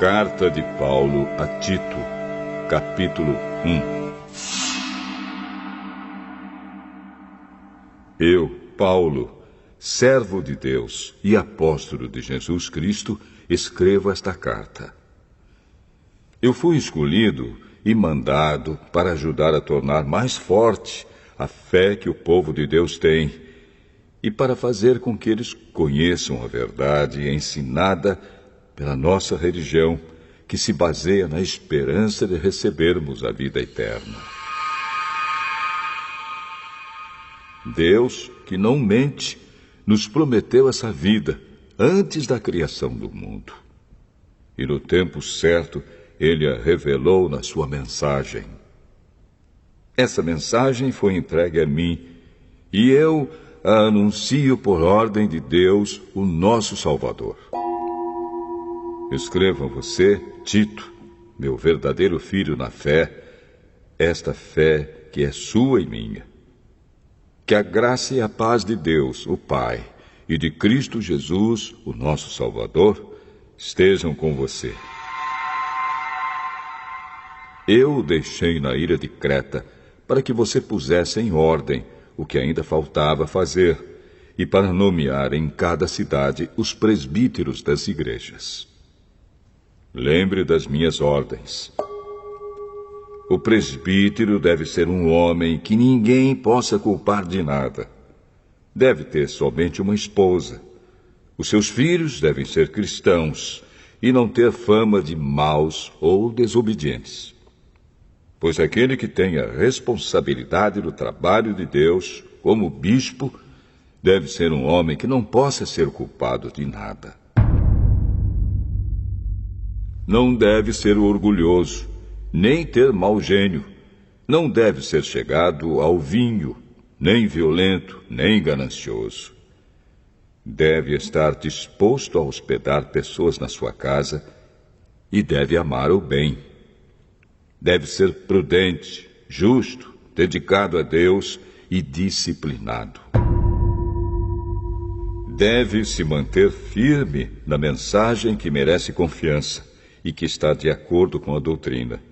Carta de Paulo a Tito, capítulo 1. Eu, Paulo, servo de Deus e apóstolo de Jesus Cristo, escrevo esta carta. Eu fui escolhido e mandado para ajudar a tornar mais forte a fé que o povo de Deus tem e para fazer com que eles conheçam a verdade ensinada pela nossa religião, que se baseia na esperança de recebermos a vida eterna. Deus, que não mente, nos prometeu essa vida antes da criação do mundo. E no tempo certo, Ele a revelou na sua mensagem. Essa mensagem foi entregue a mim, e eu a anuncio por ordem de Deus, o nosso Salvador. Escrevo a você, Tito, meu verdadeiro filho na fé, esta fé que é sua e minha. Que a graça e a paz de Deus, o Pai, e de Cristo Jesus, o nosso Salvador, estejam com você. Eu o deixei na ilha de Creta para que você pusesse em ordem o que ainda faltava fazer e para nomear em cada cidade os presbíteros das igrejas. Lembre das minhas ordens. O presbítero deve ser um homem que ninguém possa culpar de nada. Deve ter somente uma esposa. Os seus filhos devem ser cristãos e não ter fama de maus ou desobedientes. Pois aquele que tem a responsabilidade do trabalho de Deus, como bispo, deve ser um homem que não possa ser culpado de nada. Não deve ser orgulhoso, nem ter mau gênio. Não deve ser chegado ao vinho, nem violento, nem ganancioso. Deve estar disposto a hospedar pessoas na sua casa e deve amar o bem. Deve ser prudente, justo, dedicado a Deus e disciplinado. Deve se manter firme na mensagem que merece confiança e que está de acordo com a doutrina.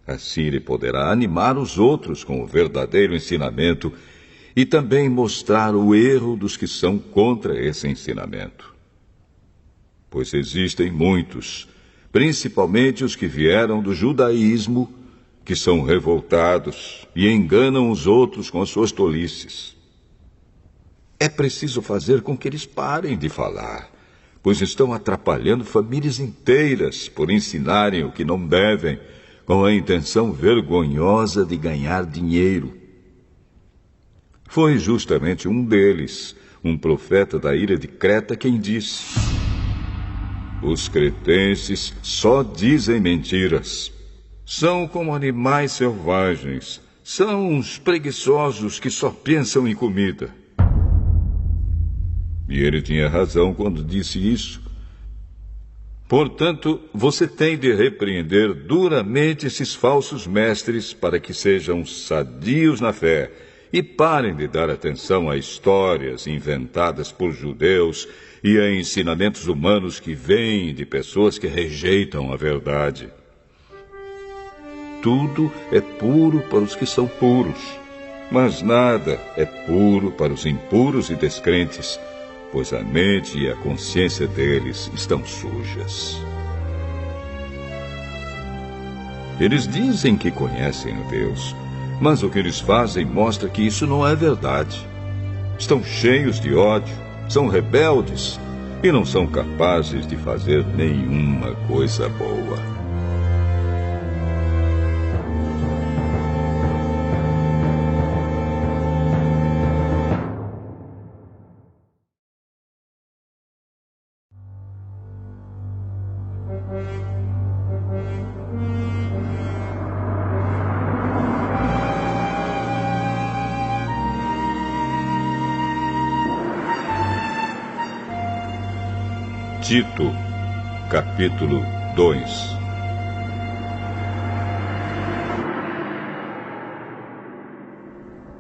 Assim ele poderá animar os outros com o verdadeiro ensinamento e também mostrar o erro dos que são contra esse ensinamento. Pois existem muitos, principalmente os que vieram do judaísmo, que são revoltados e enganam os outros com as suas tolices. É preciso fazer com que eles parem de falar, pois estão atrapalhando famílias inteiras por ensinarem o que não devem, com a intenção vergonhosa de ganhar dinheiro. Foi justamente um deles, um profeta da ilha de Creta, quem disse: os cretenses só dizem mentiras. São como animais selvagens. São uns preguiçosos que só pensam em comida. E ele tinha razão quando disse isso. Portanto, você tem de repreender duramente esses falsos mestres para que sejam sadios na fé e parem de dar atenção a histórias inventadas por judeus e a ensinamentos humanos que vêm de pessoas que rejeitam a verdade. Tudo é puro para os que são puros, mas nada é puro para os impuros e descrentes, pois a mente e a consciência deles estão sujas. Eles dizem que conhecem a Deus, mas o que eles fazem mostra que isso não é verdade. Estão cheios de ódio, são rebeldes e não são capazes de fazer nenhuma coisa boa. Tito, capítulo 2.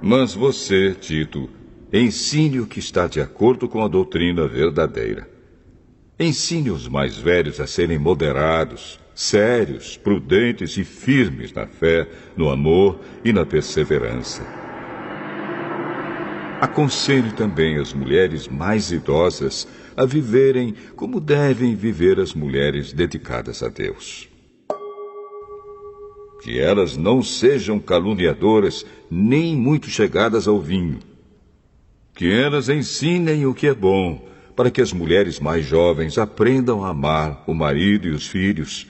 Mas você, Tito, ensine o que está de acordo com a doutrina verdadeira. Ensine os mais velhos a serem moderados, sérios, prudentes e firmes na fé, no amor e na perseverança. Aconselhe também as mulheres mais idosas a viverem como devem viver as mulheres dedicadas a Deus. Que elas não sejam caluniadoras, nem muito chegadas ao vinho. Que elas ensinem o que é bom, para que as mulheres mais jovens aprendam a amar o marido e os filhos,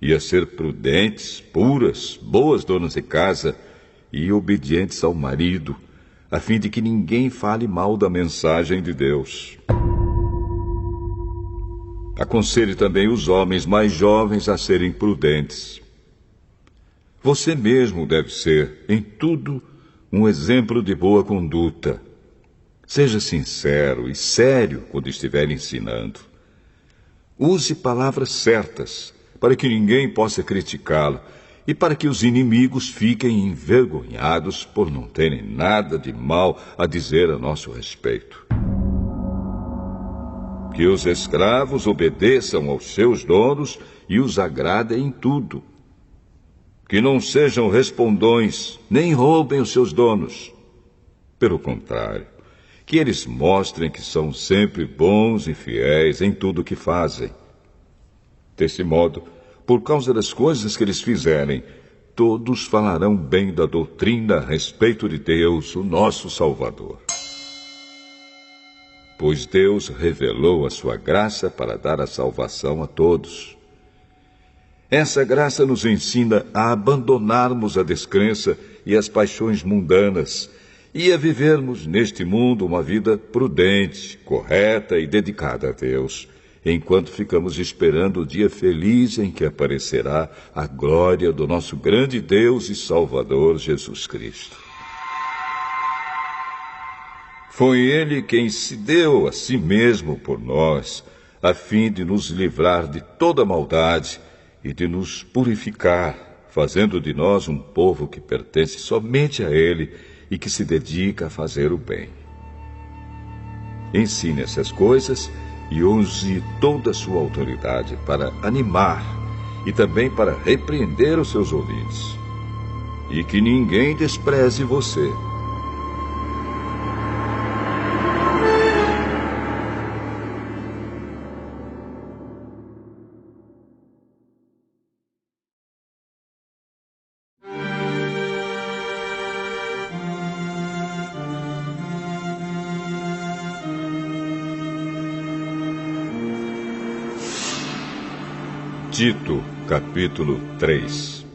e a ser prudentes, puras, boas donas de casa e obedientes ao marido, a fim de que ninguém fale mal da mensagem de Deus. Aconselhe também os homens mais jovens a serem prudentes. Você mesmo deve ser, em tudo, um exemplo de boa conduta. Seja sincero e sério quando estiver ensinando. Use palavras certas, para que ninguém possa criticá-lo e para que os inimigos fiquem envergonhados por não terem nada de mal a dizer a nosso respeito. Que os escravos obedeçam aos seus donos e os agradem em tudo. Que não sejam respondões, nem roubem os seus donos. Pelo contrário, que eles mostrem que são sempre bons e fiéis em tudo o que fazem. Desse modo, por causa das coisas que eles fizerem, todos falarão bem da doutrina a respeito de Deus, o nosso Salvador. Pois Deus revelou a sua graça para dar a salvação a todos. Essa graça nos ensina a abandonarmos a descrença e as paixões mundanas e a vivermos neste mundo uma vida prudente, correta e dedicada a Deus, enquanto ficamos esperando o dia feliz em que aparecerá a glória do nosso grande Deus e Salvador Jesus Cristo. Foi Ele quem se deu a si mesmo por nós, a fim de nos livrar de toda maldade e de nos purificar, fazendo de nós um povo que pertence somente a Ele e que se dedica a fazer o bem. Ensine essas coisas e use toda a sua autoridade para animar e também para repreender os seus ouvintes. E que ninguém despreze você. Tito, capítulo 3.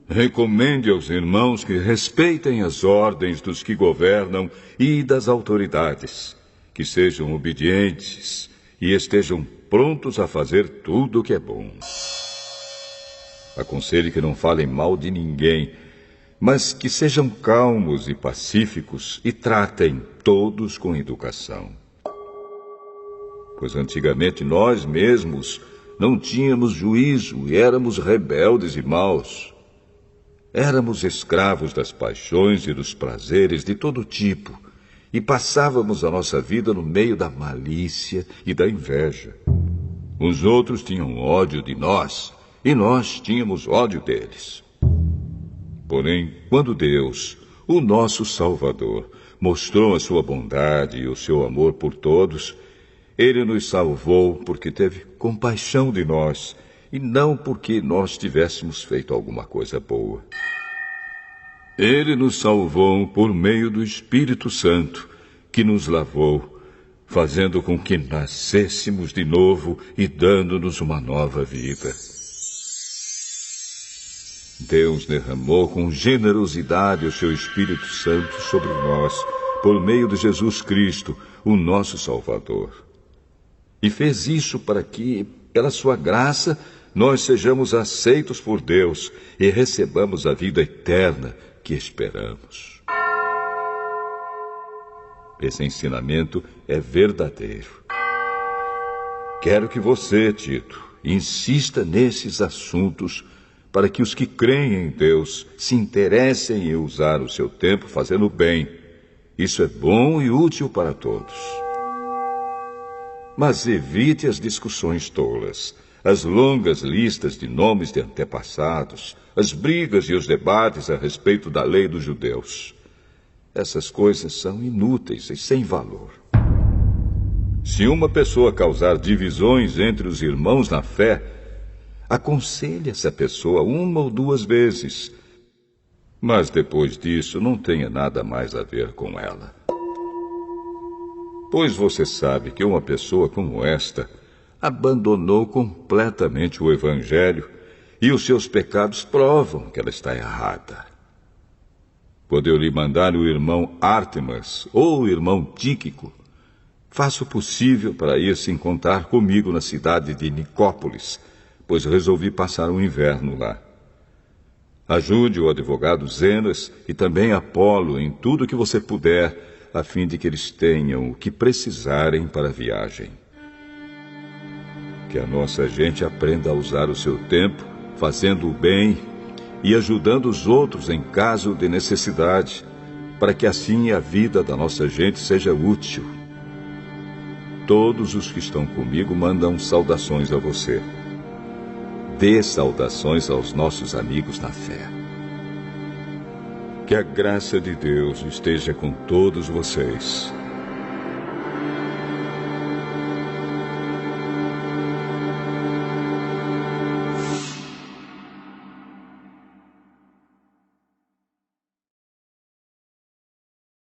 Recomende aos irmãos que respeitem as ordens dos que governam e das autoridades, que sejam obedientes e estejam prontos a fazer tudo o que é bom. Aconselhe que não falem mal de ninguém, mas que sejam calmos e pacíficos e tratem todos com educação. Pois antigamente nós mesmos não tínhamos juízo e éramos rebeldes e maus. Éramos escravos das paixões e dos prazeres de todo tipo e passávamos a nossa vida no meio da malícia e da inveja. Os outros tinham ódio de nós e nós tínhamos ódio deles. Porém, quando Deus, o nosso Salvador, mostrou a sua bondade e o seu amor por todos, Ele nos salvou porque teve compaixão de nós e não porque nós tivéssemos feito alguma coisa boa. Ele nos salvou por meio do Espírito Santo, que nos lavou, fazendo com que nascêssemos de novo e dando-nos uma nova vida. Deus derramou com generosidade o seu Espírito Santo sobre nós, por meio de Jesus Cristo, o nosso Salvador. E fez isso para que, pela sua graça, nós sejamos aceitos por Deus e recebamos a vida eterna que esperamos. Esse ensinamento é verdadeiro. Quero que você, Tito, insista nesses assuntos para que os que creem em Deus se interessem em usar o seu tempo fazendo bem. Isso é bom e útil para todos. Mas evite as discussões tolas, as longas listas de nomes de antepassados, as brigas e os debates a respeito da lei dos judeus. Essas coisas são inúteis e sem valor. Se uma pessoa causar divisões entre os irmãos na fé, aconselhe essa pessoa 1 ou 2 vezes. Mas depois disso, não tenha nada mais a ver com ela. Pois você sabe que uma pessoa como esta abandonou completamente o Evangelho e os seus pecados provam que ela está errada. Quando eu lhe mandar o irmão Ártemas ou o irmão Tíquico, faça o possível para ir se encontrar comigo na cidade de Nicópolis, pois resolvi passar o inverno lá. Ajude o advogado Zenas e também Apolo em tudo que você puder, a fim de que eles tenham o que precisarem para a viagem. Que a nossa gente aprenda a usar o seu tempo, fazendo o bem e ajudando os outros em caso de necessidade, para que assim a vida da nossa gente seja útil. Todos os que estão comigo mandam saudações a você. Dê saudações aos nossos amigos na fé. Que a graça de Deus esteja com todos vocês.